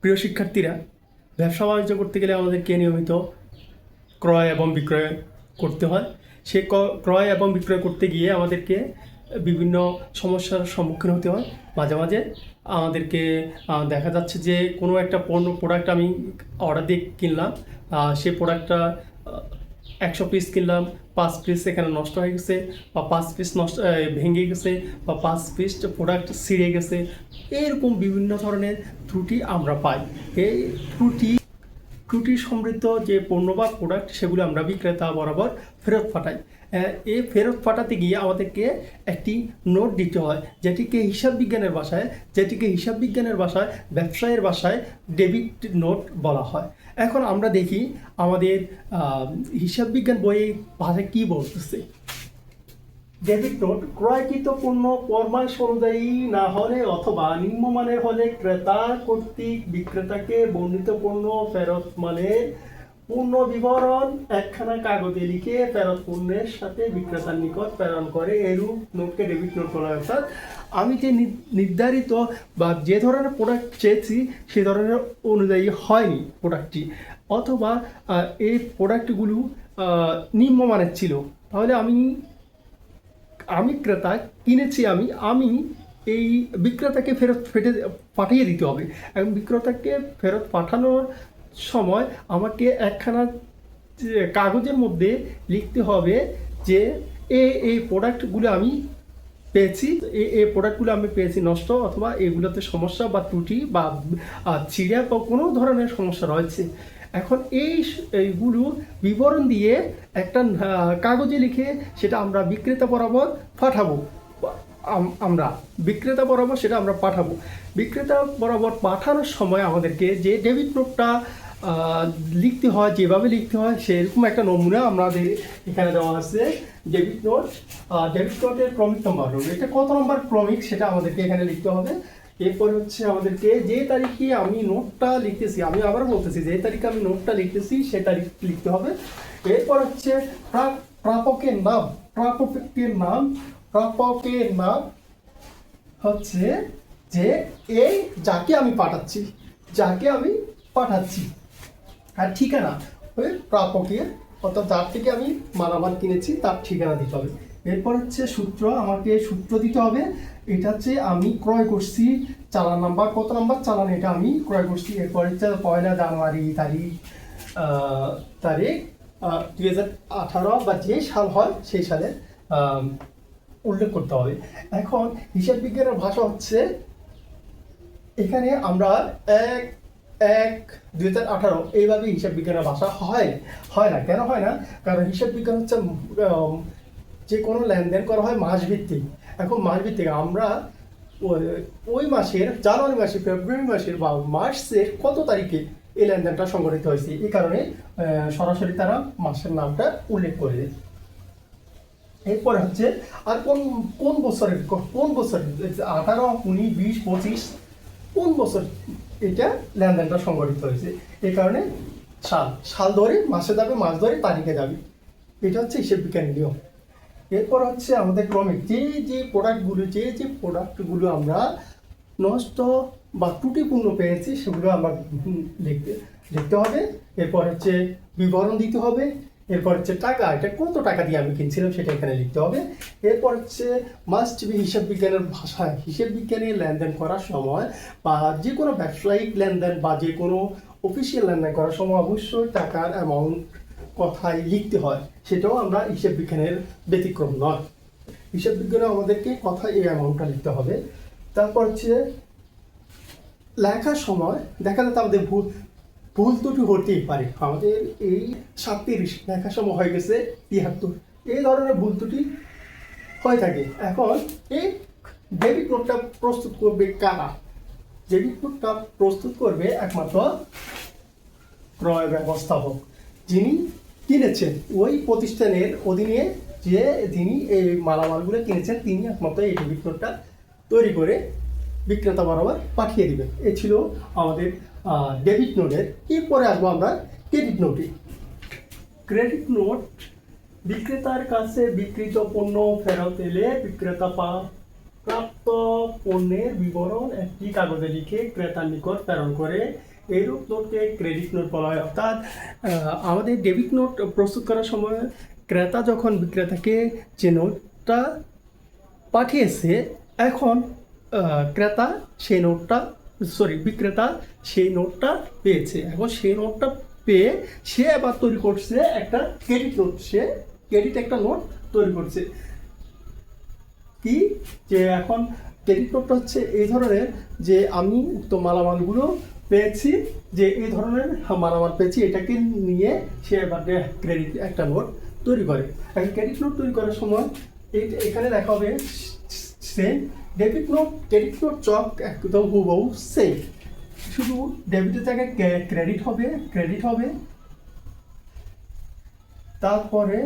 প্রিয় শিক্ষার্থীরা, ব্যবসা বাণিজ্য করতে গেলে আমাদেরকে নিয়মিত ক্রয় এবং বিক্রয় করতে হয়। সে ক্রয় এবং বিক্রয় করতে গিয়ে আমাদেরকে বিভিন্ন সমস্যার সম্মুখীন হতে হয়। মাঝে মাঝে আমাদেরকে দেখা যাচ্ছে যে কোনো একটা প্রোডাক্ট আমি অর্ডার দিয়ে কিনলাম, সেই প্রোডাক্টটা 100 পিস কিনলাম, 5 পিস এখানে নষ্ট হয়ে গেছে, বা 5 পিস নষ্ট ভেঙে গেছে, বা 5 পিস প্রোডাক্ট ছিঁড়ে গেছে। এরকম বিভিন্ন ধরনের ত্রুটি আমরা পাই। এই ত্রুটি সমৃদ্ধ যে পণ্য বা প্রোডাক্ট সেগুলো আমরা বিক্রেতা বরাবর ফেরত পাঠাই। এই ফেরত পাঠাতে গিয়ে আমাদেরকে একটি নোট দিতে হয়, যেটিকে হিসাব বিজ্ঞানের ভাষায় ব্যবসায়ের ভাষায় ডেবিট নোট বলা হয়। এখন আমরা দেখি আমাদের হিসাব বিজ্ঞান বইয়ে ভাষায় কী বলতেছে। ডেবিট নোট: ক্রয়কৃত পণ্য ফরমাশ অনুযায়ী না হলে অথবা নিম্নমানের হলে ক্রেতা কর্তৃক বিক্রেতাকে বর্ণিত পণ্য ফেরত মানের পূর্ণ বিবরণ একখানা কাগজে লিখে ফেরত পণ্যের সাথে বিক্রেতার নিকট প্রেরণ করে। এরূপ নোটকে ডেবিট নোট বলা হয়। অর্থাৎ আমি যে নির্ধারিত বা যে ধরনের প্রোডাক্ট চেয়েছি সে ধরনের অনুযায়ী হয়নি প্রোডাক্টটি, অথবা এই প্রোডাক্টগুলো নিম্নমানের ছিল, তাহলে আমি ক্রেতা কিনেছি, আমি এই বিক্রেতাকে ফেরত পাঠিয়ে দিতে হবে। এবং বিক্রেতাকে ফেরত পাঠানোর সময় আমাকে একখানা কাগজের মধ্যে লিখতে হবে যে এই প্রোডাক্টগুলো আমি পেয়েছি, এই প্রোডাক্টগুলো আমি পেয়েছি নষ্ট, অথবা এগুলোতে সমস্যা বা ত্রুটি বা ছিঁড়া বা কোনো ধরনের সমস্যা রয়েছে। এখন এইগুলো বিবরণ দিয়ে একটা কাগজে লিখে সেটা আমরা বিক্রেতা বরাবর পাঠাবো। বিক্রেতা বরাবর পাঠানোর সময় আমাদেরকে যে ডেবিট নোটটা লিখতে হয়, যেভাবে লিখতে হয় সেরকম একটা নমুনা আমাদের এখানে দেওয়া আছে। ডেবিট নোটের ক্রমিক নম্বর, এটা কত নম্বর ক্রমিক সেটা আমাদেরকে এখানে লিখতে হবে। এরপর হচ্ছে আমাদেরকে যে তারিখে আমি নোটটা লিখতেছি, আমি আবার বলতেছি, যে তারিখে আমি নোটটা লিখতেছি সে তারিখ লিখতে হবে। এরপর হচ্ছে প্রাপকের নাম হচ্ছে যে এই যাকে আমি পাঠাচ্ছি, আর ঠিকানা ওই প্রাপকের, অর্থাৎ যার থেকে আমি মালামাল কিনেছি তার ঠিকানা দিতে হবে। এরপর হচ্ছে সূত্র, আমাকে সূত্র দিতে হবে। এটা হচ্ছে আমি ক্রয় করছি, চালান নাম্বার, কত নাম্বার চালান এটা আমি ক্রয় করছি। এরপর হচ্ছে 1 জানুয়ারি তারিখ 2018 বা যে সাল হয় সেই সালে উল্লেখ করতে হবে। এখন হিসাব বিজ্ঞানের ভাষা হচ্ছে, এখানে আমরা 1/1/2018 এইভাবে হিসাব বিজ্ঞানের ভাষা হয় না। কেন হয় না? কারণ হিসাব বিজ্ঞান হচ্ছে যে কোনো লেনদেন করা হয় মাস ভিত্তিক। এখন মাস ভিত্তিক আমরা ওই মাসের জানুয়ারি মাসে, ফেব্রুয়ারি মাসের বা মার্চের কত তারিখে এই লেনদেনটা সংঘটিত হয়েছে, এই কারণে সরাসরি তারা মাসের নামটা উল্লেখ করে দেয়। এরপরে হচ্ছে আর কোন বছরের 18, 19, 20, 25 কোন বছর এটা লেনদেনটা সংঘটিত হয়েছে, এই কারণে সাল ধরে মাসে যাবে, মাস ধরে তারিখে যাবে। এটা হচ্ছে হিসেব বিজ্ঞানের নিয়ম। এরপর হচ্ছে আমাদের ক্রমিক, যে প্রোডাক্টগুলো আমরা নষ্ট বা ত্রুটিপূর্ণ পেয়েছি সেগুলো আমরা লিখতে হবে। এরপর হচ্ছে বিবরণ দিতে হবে। এরপর হচ্ছে টাকা, এটা কত টাকা দিয়ে আমি কিনছিলাম সেটা এখানে লিখতে হবে। এরপর হচ্ছে মাস্ট বি, হিসাব বিজ্ঞানের ভাষায় হিসাব বিজ্ঞানের লেনদেন করার সময় বা যে কোনো ব্যবসায়িক লেনদেন বা যে কোনো অফিসিয়াল লেনদেন করার সময় অবশ্যই টাকার অ্যামাউন্ট কথায় লিখতে হয়। সেটাও আমরা হিসাব বিজ্ঞানের ব্যতিক্রম নয়। হিসাব বিজ্ঞানে আমাদেরকে কথায় এই অ্যামাউন্টটা লিখতে হবে। তারপর হচ্ছে লেখার সময় দেখা যাচ্ছে আমাদের ভুল ত্রুটি হতেই পারে। আমাদের এই 37 লেখার সময় হয়ে গেছে 73, এই ধরনের ভুল ত্রুটি হয়ে থাকে। এখন এই ডেবিট নোটটা প্রস্তুত করবে কারা? ডেবিট নোটটা প্রস্তুত করবে একমাত্র ক্রয় ব্যবস্থাপক, যিনি কিনেছেন ওই প্রতিষ্ঠানের অধীনে, যিনি এই মালামালগুলো কিনেছেন তিনি একমাত্র এই ডেবিট নোটটা তৈরি করে বিক্রেতা বরাবর পাঠিয়ে দিবেন। এ ছিল আমাদের ডেবিট নোটের। এরপরে আসবো আমরা ক্রেডিট নোটে। ক্রেডিট নোট: বিক্রেতার কাছে বিক্রিত পণ্য ফেরত এলে বিক্রেতা প্রাপ্ত পণ্যের বিবরণ একটি কাগজে লিখে ক্রেতার নিকট প্রেরণ করে। এইরূপ নোটকে ক্রেডিট নোট বলা হয়। অর্থাৎ আমাদের ডেবিট নোট প্রস্তুত করার সময় ক্রেতা যখন বিক্রেতাকে যে নোটটা পাঠিয়েছে, এখন ক্রেতা সেই নোটটা বিক্রেতা সেই নোটটা পেয়েছে। এখন সেই নোটটা পেয়ে সে আবার তৈরি করছে একটা ক্রেডিট নোট, সে ক্রেডিট একটা নোট তৈরি করছে। কি যে এখন ক্রেডিট নোটটা হচ্ছে এই ধরনের যে আমি উক্ত মালামালগুলো পেয়েছি, যে এই ধরনের মালামাল পেয়েছি, এটাকে নিয়ে সে এবার ক্রেডিট একটা নোট তৈরি করে। এখন ক্রেডিট নোট তৈরি করার সময় এখানে দেখা হবে same debit note credit note চক একদম হুবহু সেম, শুধু ডেবিটের জায়গায় ক্রেডিট হবে, তারপরে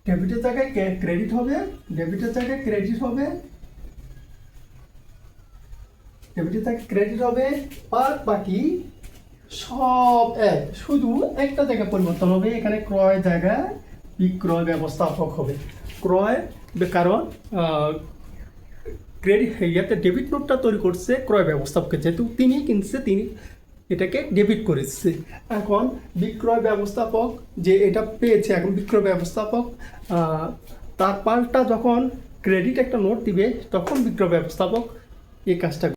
ডেবিটের জায়গায় ক্রেডিট হবে, ডেবিটের জায়গায় ক্রেডিট হবে, ডেবিটের জায়গায় ক্রেডিট হবে, আর বাকি সব এক, শুধু একটা জায়গায় পরিবর্তন হবে, এখানে ক্রয় জায়গায় বিক্রয় ব্যবস্থাপক হবে। ক্রয়, কারণ ক্রেডিট ইয়াতে ডেবিট নোটটা তৈরি করছে ক্রয় ব্যবস্থাপকের, যেহেতু তিনি কিনছে, তিনি এটাকে ডেবিট করেছে। এখন বিক্রয় ব্যবস্থাপক যে এটা পেয়েছে, এখন বিক্রয় ব্যবস্থাপক তার পাল্টা যখন ক্রেডিট একটা নোট দিবে, তখন বিক্রয় ব্যবস্থাপক এই কাজটা